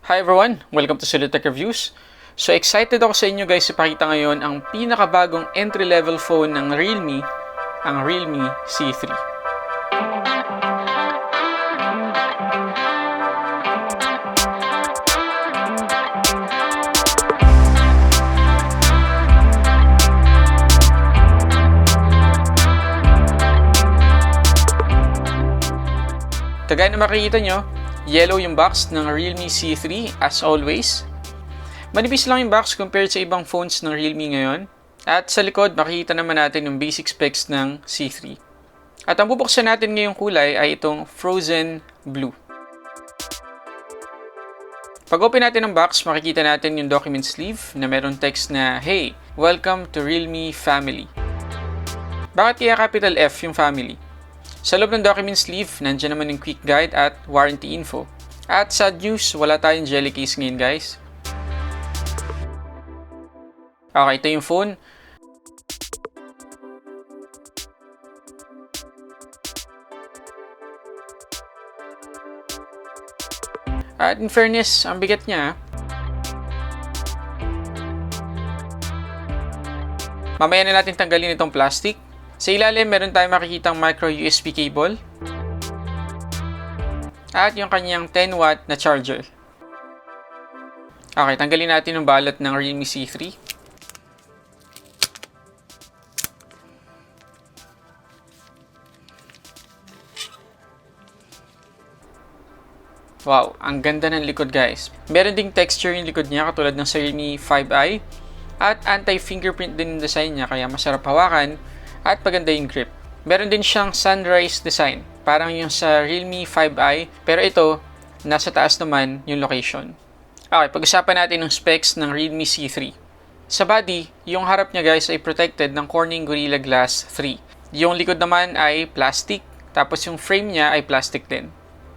Hi everyone! Welcome to Sulit Tech Reviews. So excited ako sa inyo guys ipakita ngayon ang pinakabagong entry-level phone ng Realme, ang Realme C3. Kagaya na makikita nyo, yellow yung box ng Realme C3 as always. Manipis lang yung box compared sa ibang phones ng Realme ngayon. At sa likod, makikita naman natin yung basic specs ng C3. At ang bubuksan natin ngayong kulay ay itong frozen blue. Pag open natin ng box, makikita natin yung document sleeve na meron text na, "Hey, welcome to Realme family." Bakit kaya capital F yung family? Sa loob ng document sleeve, nandiyan naman yung quick guide at warranty info. At sad news, wala tayong jelly case ngayon guys. Okay, ito yung phone. At in fairness, ang bigat niya. Mamaya na natin tanggalin itong plastic. Sa ilalim, meron tayong makikitang micro USB cable. At yung kanyang 10 watt na charger. Okay, tanggalin natin yung balot ng Realme C3. Wow, ang ganda ng likod guys. Meron ding texture yung likod niya katulad ng sa Realme 5i. At anti-fingerprint din yung design niya kaya masarap hawakan. At maganda yung grip. Meron din siyang sunrise design. Parang yung sa Realme 5i. Pero ito, nasa taas naman yung location. Okay, pag-usapan natin ng specs ng Realme C3. Sa body, yung harap niya guys ay protected ng Corning Gorilla Glass 3. Yung likod naman ay plastic. Tapos yung frame niya ay plastic din.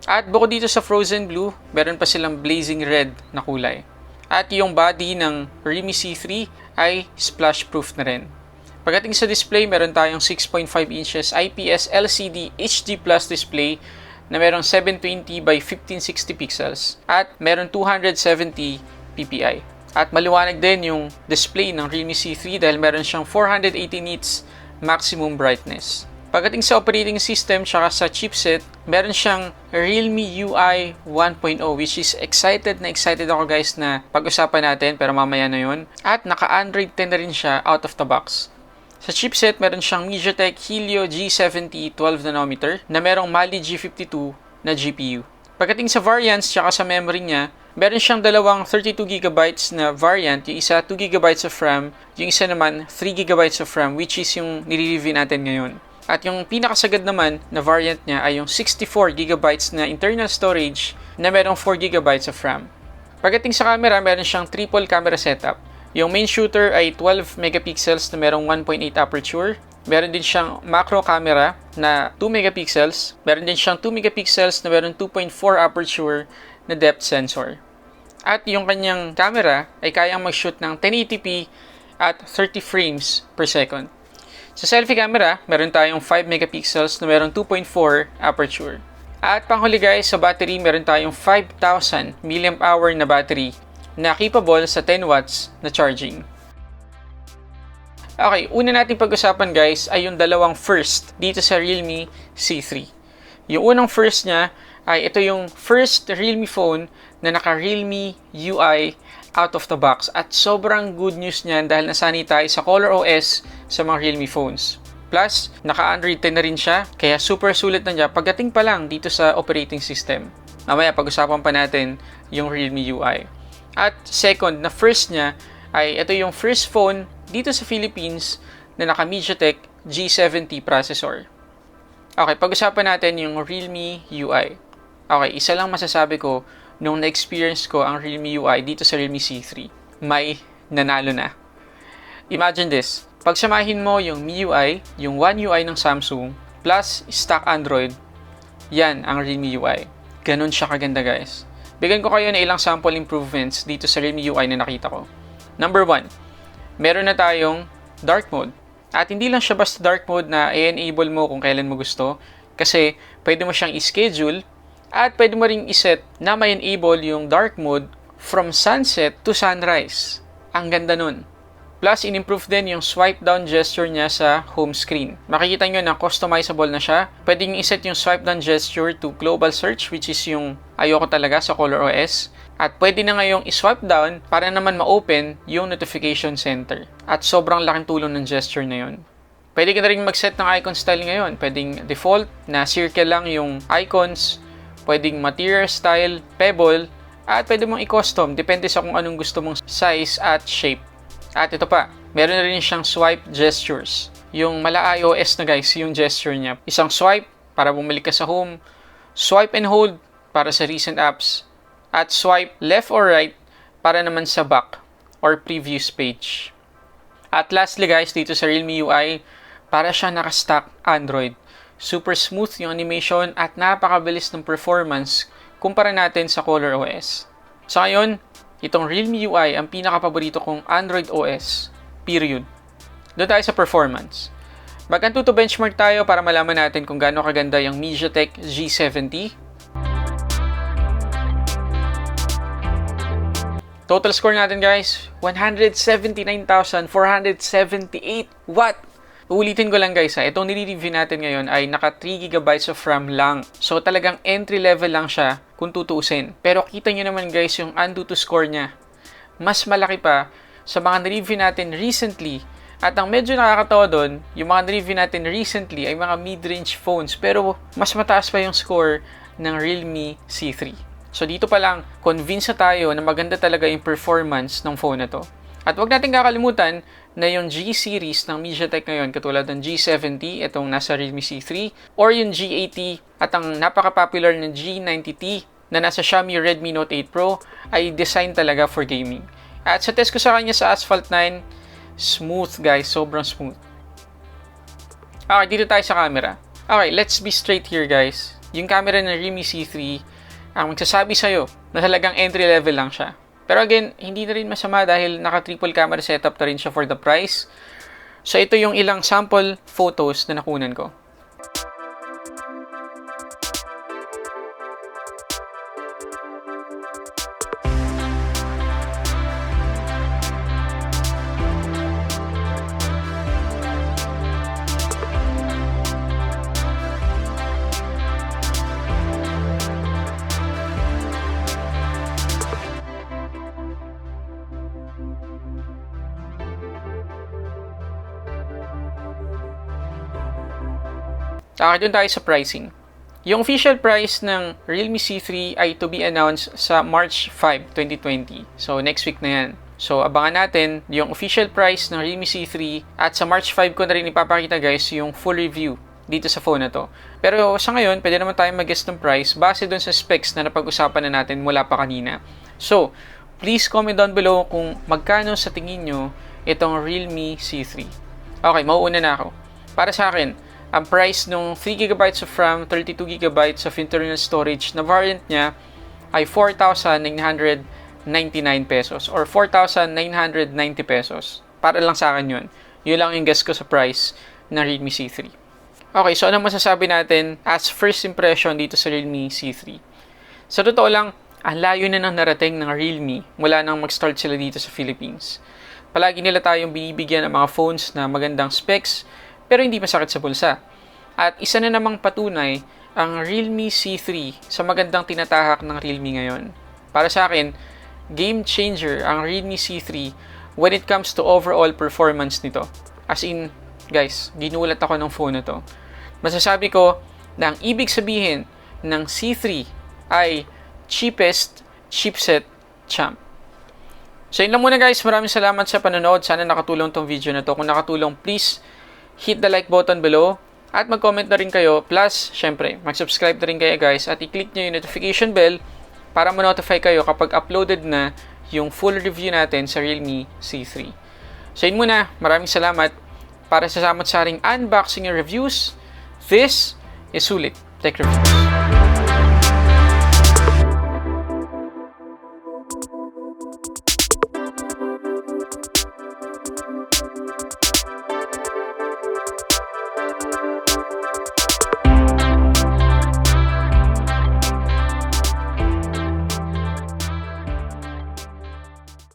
At bukod dito sa frozen blue, meron pa silang blazing red na kulay. At yung body ng Realme C3 ay splash proof na rin. Pagdating sa display, meron tayong 6.5 inches IPS LCD HD Plus display na merong 720 by 1560 pixels at meron 270 ppi. At maliwanag din yung display ng Realme C3 dahil meron siyang 480 nits maximum brightness. Pagdating sa operating system tsaka sa chipset, meron siyang Realme UI 1.0 which is excited ako guys na pag-usapan natin pero mamaya na yun. At naka-Android 10 na rin siya out of the box. Sa chipset, meron siyang MediaTek Helio G70 12nm na merong Mali G52 na GPU. Pagdating sa variants tsaka sa memory niya, meron siyang dalawang 32GB na variant, yung isa 2GB of RAM, yung isa naman 3GB of RAM which is yung nire-review natin ngayon. At yung pinakasagad naman na variant niya ay yung 64GB na internal storage na merong 4GB of RAM. Pagdating sa camera, meron siyang triple camera setup. Yung main shooter ay 12 megapixels na merong 1.8 aperture. Meron din siyang macro camera na 2 megapixels. Meron din siyang 2 megapixels na merong 2.4 aperture na depth sensor. At yung kanyang camera ay kayang mag-shoot ng 1080p at 30 frames per second. Sa selfie camera, meron tayong 5 megapixels na merong 2.4 aperture. At panghuli guys, sa battery, meron tayong 5,000 mAh na battery na capable sa 10 watts na charging. Okay, una nating pag-usapan guys ay yung dalawang first dito sa Realme C3. Yung unang first niya ay ito yung first Realme phone na naka-Realme UI out of the box. At sobrang good news niyan dahil nasanay tayo sa ColorOS sa mga Realme phones. Plus, naka-Android 10 na rin siya, kaya super sulit na niya pagdating pa lang dito sa operating system. Mamaya pag-usapan pa natin yung Realme UI. At second, na first niya ay ito yung first phone dito sa Philippines na naka-MediaTek G70 processor. Okay, pag-usapan natin yung Realme UI. Okay, isa lang masasabi ko nung na-experience ko ang Realme UI dito sa Realme C3. May nanalo na. Imagine this. Pagsamahin mo yung MIUI, yung One UI ng Samsung, plus stock Android, yan ang Realme UI. Ganon siya kaganda guys. Bigyan ko kayo na ilang sample improvements dito sa Realme UI na nakita ko. Number 1, meron na tayong dark mode. At hindi lang siya basta dark mode na i-enable mo kung kailan mo gusto. Kasi pwede mo siyang i-schedule At pwede mo ring iset na may enable yung dark mode from sunset to sunrise. Ang ganda nun. Plus, in-improve din yung swipe down gesture niya sa home screen. Makikita nyo na customizable na siya. Pwede nyo iset yung swipe down gesture to global search, which is yung ayoko talaga sa ColorOS. At pwede na ngayong i-swipe down para naman ma-open yung notification center. At sobrang laking tulong ng gesture na yun. Pwede ka na rin mag-set ng icon style ngayon. Pwedeng default na circle lang yung icons. Pwedeng material style, pebble, at pwede mong i-custom. Depende sa kung anong gusto mong size at shape. At ito pa, meron na rin siyang swipe gestures. Yung mala iOS na guys, yung gesture niya. Isang swipe para bumalik ka sa home. Swipe and hold para sa recent apps. At swipe left or right para naman sa back or previous page. At lastly guys, dito sa Realme UI, para siya naka-stack Android. Super smooth yung animation at napakabilis ng performance kumpara natin sa ColorOS. Sa ngayon, itong Realme UI ang pinakapaborito kong Android OS. Period. Doon tayo sa performance. Mag-Antutu benchmark tayo para malaman natin kung gaano kaganda yung MediaTek G70. Total score natin guys, 179,478 watt. Uulitin ko lang guys itong nire-review natin ngayon ay naka 3GB of RAM lang. So talagang entry level lang siya kung tutuusin. Pero kita nyo naman guys yung Antutu score niya. Mas malaki pa sa mga nire-review natin recently. At ang medyo nakakatawa doon, yung mga nire-review natin recently ay mga mid-range phones. Pero mas mataas pa yung score ng Realme C3. So dito pa lang, convince na tayo na maganda talaga yung performance ng phone na to. At huwag natin kakalimutan na yung G-series ng MediaTek ngayon, katulad ng G70, itong nasa Redmi C3, or yung G80 at ang napaka-popular na G90T na nasa Xiaomi Redmi Note 8 Pro ay design talaga for gaming. At sa test ko sa kanya sa Asphalt 9, smooth guys, sobrang smooth. Okay, dito tayo sa camera. Okay, let's be straight here guys. Yung camera ng Realme C3, ang magsasabi sa'yo na talagang entry level lang siya. Pero again, hindi na rin masama dahil naka-triple camera setup na rin siya for the price. So ito yung ilang sample photos na nakunan ko. Doon tayo sa pricing. Yung official price ng Realme C3 ay to be announced sa March 5, 2020. So, next week na yan. So, abangan natin yung official price ng Realme C3 at sa March 5 ko na rin ipapakita guys yung full review dito sa phone na to. Pero sa ngayon, pwede naman tayo mag-guess ng price base dun sa specs na napag-usapan na natin mula pa kanina. So, please comment down below kung magkano sa tingin nyo itong Realme C3. Okay, mauuna na ako. Para sa akin, ang price ng 3GB of RAM, 32GB of internal storage na variant niya ay 4,999 pesos or 4,990 pesos. Para lang sa akin yun. Yun lang yung guess ko sa price ng Realme C3. Okay, so ano masasabi natin as first impression dito sa Realme C3? Sa totoo lang, ang layo na ng narating ng Realme mula nang mag-start sila dito sa Philippines. Palagi nila tayong binibigyan ng mga phones na magandang specs, pero hindi masakit sa bulsa. At isa na namang patunay ang Realme C3 sa magandang tinatahak ng Realme ngayon. Para sa akin, game changer ang Realme C3 when it comes to overall performance nito. As in, guys, ginulat ako ng phone na to. Masasabi ko na ang ibig sabihin ng C3 ay cheapest chipset champ. So yun lang muna guys, maraming salamat sa panonood. Sana nakatulong tong video na to. Kung nakatulong, please hit the like button below at mag-comment na rin kayo. Plus, syempre, mag-subscribe na rin kayo guys at i-click nyo yung notification bell para ma-notify kayo kapag uploaded na yung full review natin sa Realme C3. So yun muna, maraming salamat. Para sa samot-saring unboxing and reviews, this is Sulit Tech Reviews.